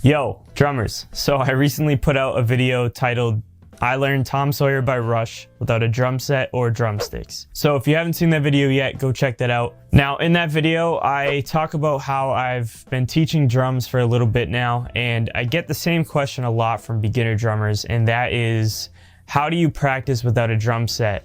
Yo, drummers. So I recently put out a video titled I Learned Tom Sawyer by Rush without a drum set or drumsticks. So if you haven't seen that video yet, go check that out. Now in that video, I talk about how I've been teaching drums for a little bit now, and I get the same question a lot from beginner drummers, and that is, how do you practice without a drum set?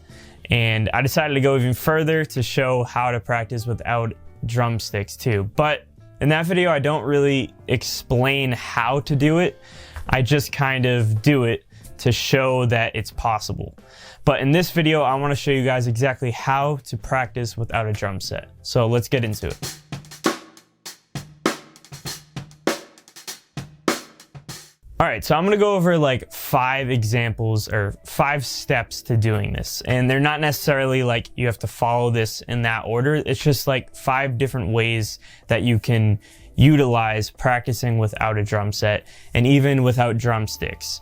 And I decided to go even further to show how to practice without drumsticks too. But in that video, I don't really explain how to do it. I just kind of do it to show that it's possible. But in this video, I want to show you guys exactly how to practice without a drum set. So let's get into it. All right, so I'm gonna go over like 5 examples or 5 steps to doing this. And they're not necessarily like you have to follow this in that order. It's just like 5 different ways that you can utilize practicing without a drum set and even without drumsticks.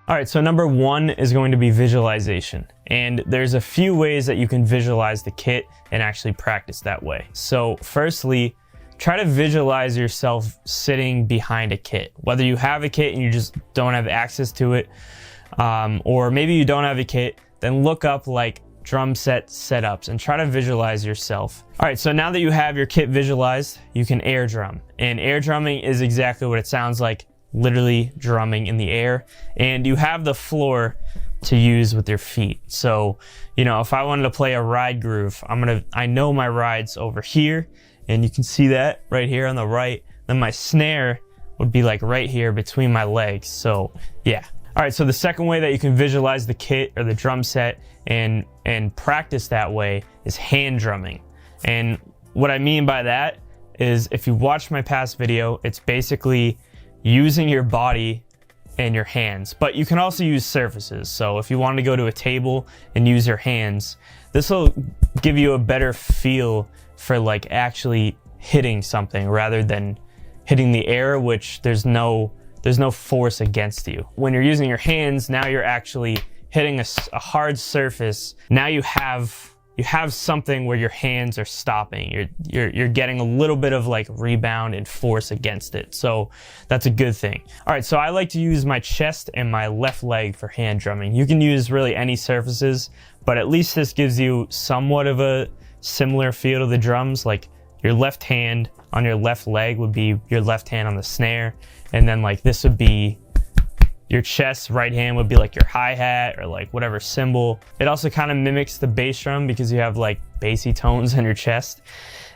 All right, so number 1 is going to be visualization. And there's a few ways that you can visualize the kit and actually practice that way. So firstly, try to visualize yourself sitting behind a kit. Whether you have a kit and you just don't have access to it, or maybe you don't have a kit, then look up like drum set setups and try to visualize yourself. All right, so now that you have your kit visualized, you can air drum. And air drumming is exactly what it sounds like, literally drumming in the air. And you have the floor to use with your feet. So, you know, if I wanted to play a ride groove, I know my ride's over here, and you can see that right here on the right. Then my snare would be like right here between my legs. So yeah. All right, so the second way that you can visualize the kit or the drum set and practice that way is hand drumming. And what I mean by that is, if you watch my past video, it's basically using your body and your hands, but you can also use surfaces. So if you want to go to a table and use your hands, this will give you a better feel for like actually hitting something rather than hitting the air, which there's no force against you. When you're using your hands, now you're actually hitting a hard surface. Now you have something where your hands are stopping. You're getting a little bit of like rebound and force against it. So that's a good thing. All right, so I like to use my chest and my left leg for hand drumming. You can use really any surfaces, but at least this gives you somewhat of a similar feel to the drums. Like your left hand on your left leg would be your left hand on the snare, and then like this would be your chest, right hand would be like your hi-hat or like whatever cymbal. It also kind of mimics the bass drum because you have like bassy tones on your chest.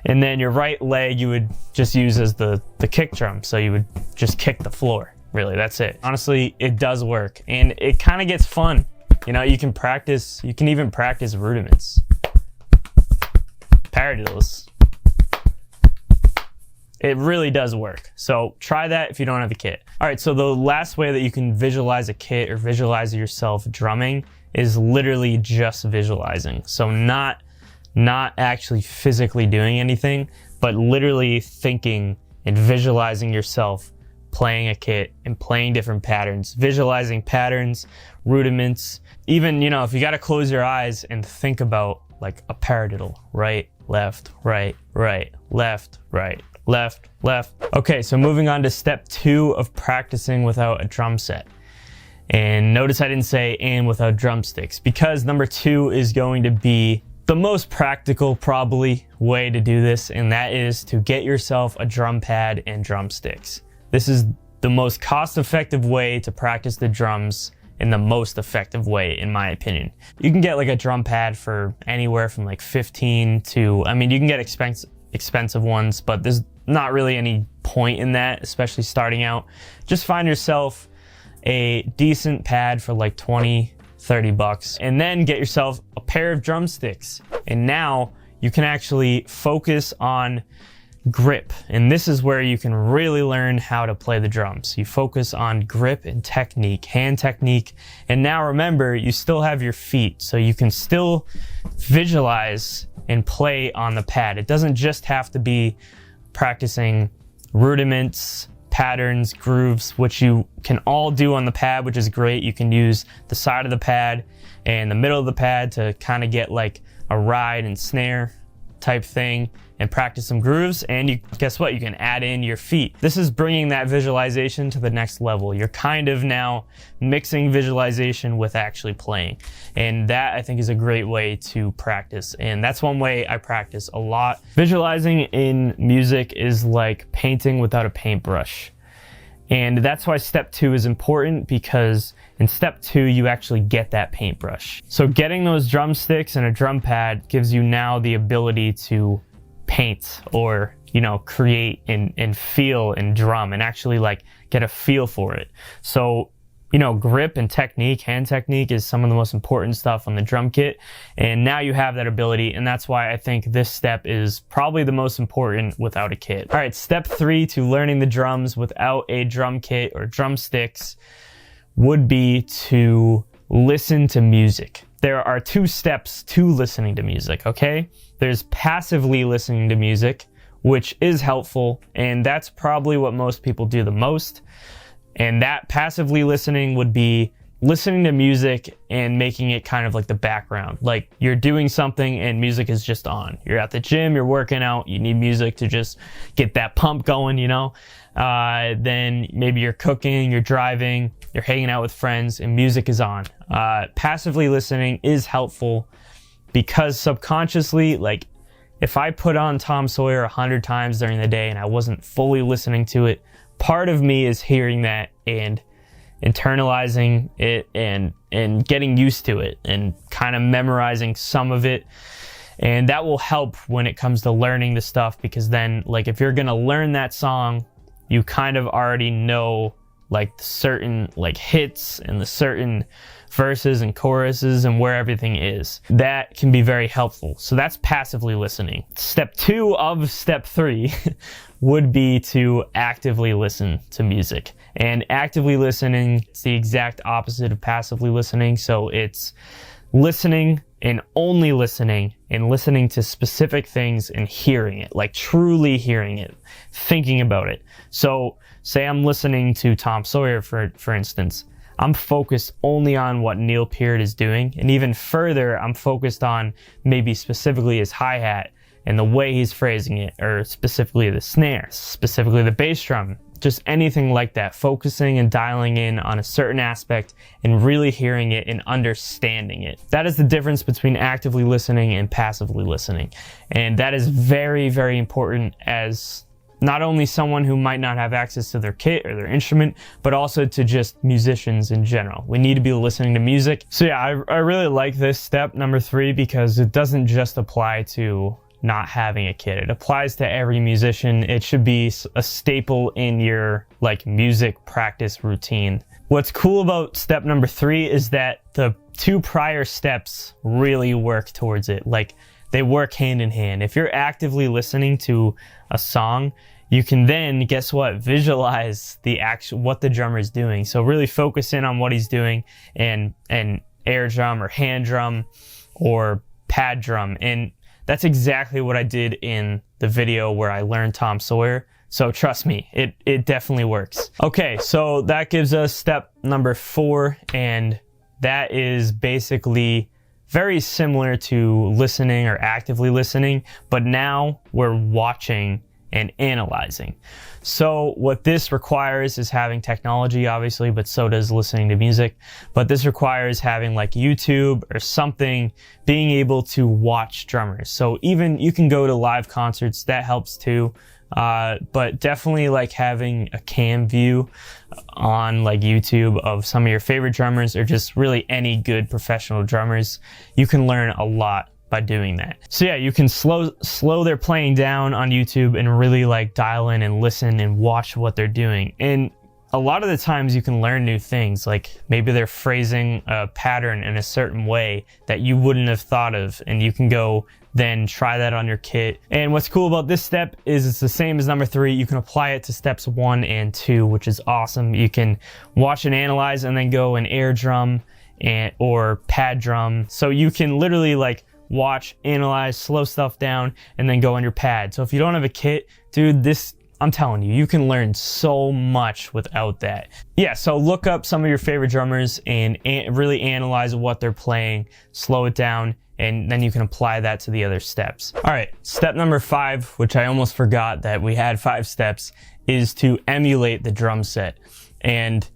And then your right leg you would just use as the kick drum. So you would just kick the floor, really, that's it. Honestly, it does work and it kind of gets fun. You know, you can even practice rudiments. Paradiddles. It really does work. So try that if you don't have a kit. All right, so the last way that you can visualize a kit or visualize yourself drumming is literally just visualizing. So not actually physically doing anything, but literally thinking and visualizing yourself playing a kit and playing different patterns, visualizing patterns, rudiments. Even, you know, if you got to close your eyes and think about like a paradiddle, right, left, right, right, left, right, left, left. Okay, so moving on to step 2 of practicing without a drum set. And notice I didn't say and without drumsticks, because number 2 is going to be the most practical probably way to do this, and that is to get yourself a drum pad and drumsticks. This is the most cost-effective way to practice the drums in the most effective way, in my opinion. You can get like a drum pad for anywhere from like 15 to, I mean, you can get expensive ones, but there's not really any point in that, especially starting out. Just find yourself a decent pad for like 20, 30 bucks, and then get yourself a pair of drumsticks. And now you can actually focus on grip. And this is where you can really learn how to play the drums. You focus on grip and technique, hand technique. And now remember, you still have your feet, so you can still visualize and play on the pad. It doesn't just have to be practicing rudiments, patterns, grooves, which you can all do on the pad, which is great. You can use the side of the pad and the middle of the pad to kind of get like a ride and snare type thing. and practice some grooves, and guess what? You can add in your feet. This is bringing that visualization to the next level. You're kind of now mixing visualization with actually playing. And that, I think, is a great way to practice. And that's one way I practice a lot. Visualizing in music is like painting without a paintbrush. And that's why step 2 is important, because in step 2, you actually get that paintbrush. So getting those drumsticks and a drum pad gives you now the ability to paint, or, you know, create and feel and drum and actually like get a feel for it. So, you know, grip and technique, hand technique is some of the most important stuff on the drum kit. And now you have that ability. And that's why I think this step is probably the most important without a kit. All right, step 3 to learning the drums without a drum kit or drumsticks would be to listen to music. There are 2 steps to listening to music, okay? There's passively listening to music, which is helpful. And that's probably what most people do the most. And that passively listening would be listening to music and making it kind of like the background. Like you're doing something and music is just on. You're at the gym, you're working out, you need music to just get that pump going, you know? Then maybe you're cooking, you're driving, you're hanging out with friends, and music is on. Passively listening is helpful because subconsciously, like if I put on Tom Sawyer 100 times during the day and I wasn't fully listening to it, part of me is hearing that and internalizing it and getting used to it and kind of memorizing some of it. And that will help when it comes to learning the stuff, because then like if you're gonna learn that song, you kind of already know like the certain like hits and the certain verses and choruses and where everything is. That can be very helpful. So that's passively listening. Step 2 of step 3 would be to actively listen to music. And actively listening is the exact opposite of passively listening. So it's listening and only listening and listening to specific things and hearing it, like truly hearing it, thinking about it. So say I'm listening to Tom Sawyer, for instance. I'm focused only on what Neil Peart is doing. And even further, I'm focused on maybe specifically his hi-hat and the way he's phrasing it, or specifically the snare, specifically the bass drum, just anything like that, focusing and dialing in on a certain aspect and really hearing it and understanding it. That is the difference between actively listening and passively listening. And that is very, very important as not only someone who might not have access to their kit or their instrument, but also to just musicians in general. We need to be listening to music. So yeah, I really like this step number 3 because it doesn't just apply to not having a kit. It applies to every musician. It should be a staple in your like music practice routine. What's cool about step number 3 is that the 2 prior steps really work towards it. Like they work hand in hand. If you're actively listening to a song, you can then, guess what, visualize what the drummer is doing. So really focus in on what he's doing, and air drum or hand drum or pad drum. And that's exactly what I did in the video where I learned Tom Sawyer. So trust me, it definitely works. Okay, so that gives us step number 4, and that is basically very similar to listening or actively listening, but now we're watching and analyzing. So what this requires is having technology, obviously, but so does listening to music. But this requires having like YouTube or something, being able to watch drummers. So even you can go to live concerts, that helps too. But definitely like having a cam view on like YouTube of some of your favorite drummers, or just really any good professional drummers. You can learn a lot by doing that. So yeah, you can slow their playing down on YouTube and really like dial in and listen and watch what they're doing. And a lot of the times you can learn new things, like maybe they're phrasing a pattern in a certain way that you wouldn't have thought of, and you can go then try that on your kit. And what's cool about this step is it's the same as number 3. You can apply it to steps 1 and 2, which is awesome. You can watch and analyze and then go and air drum or pad drum. So you can literally like watch, analyze, slow stuff down, and then go on your pad. So if you don't have a kit, dude, I'm telling you, you can learn so much without that. Yeah, so look up some of your favorite drummers and really analyze what they're playing, slow it down, and then you can apply that to the other steps. All right, step number 5, which I almost forgot that we had 5 steps, is to emulate the drum set. And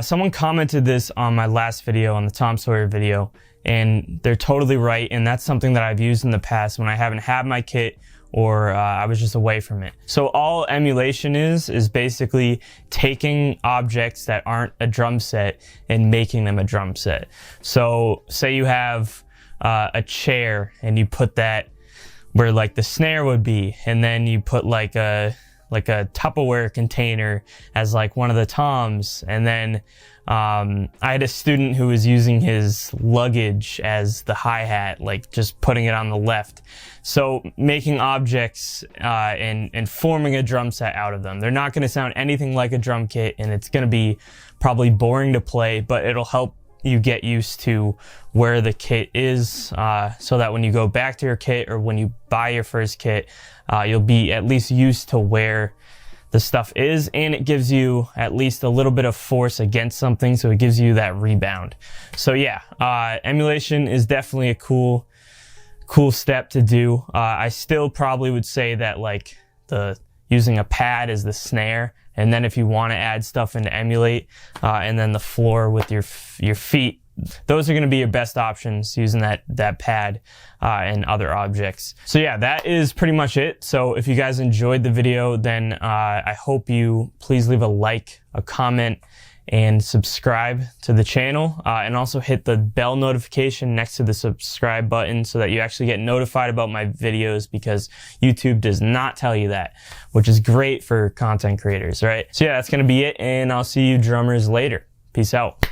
someone commented this on my last video, on the Tom Sawyer video, and they're totally right. And that's something that I've used in the past when I haven't had my kit or I was just away from it. So all emulation is basically taking objects that aren't a drum set and making them a drum set. So say you have a chair and you put that where like the snare would be, and then you put like a Tupperware container as like one of the toms, and then I had a student who was using his luggage as the hi-hat, like just putting it on the left. So making objects and forming a drum set out of them. They're not going to sound anything like a drum kit, and it's going to be probably boring to play, but it'll help you get used to where the kit is, so that when you go back to your kit or when you buy your first kit, you'll be at least used to where the stuff is, and it gives you at least a little bit of force against something, so it gives you that rebound. So yeah, emulation is definitely a cool step to do. I still probably would say that like using a pad as the snare, and then if you want to add stuff into emulate, and then the floor with your feet, those are going to be your best options, using that pad and other objects. So yeah, that is pretty much it. So if you guys enjoyed the video, then I hope you please leave a like, a comment, and subscribe to the channel, and also hit the bell notification next to the subscribe button so that you actually get notified about my videos, because YouTube does not tell you that, which is great for content creators, right? So yeah, that's going to be it, and I'll see you drummers later. Peace out.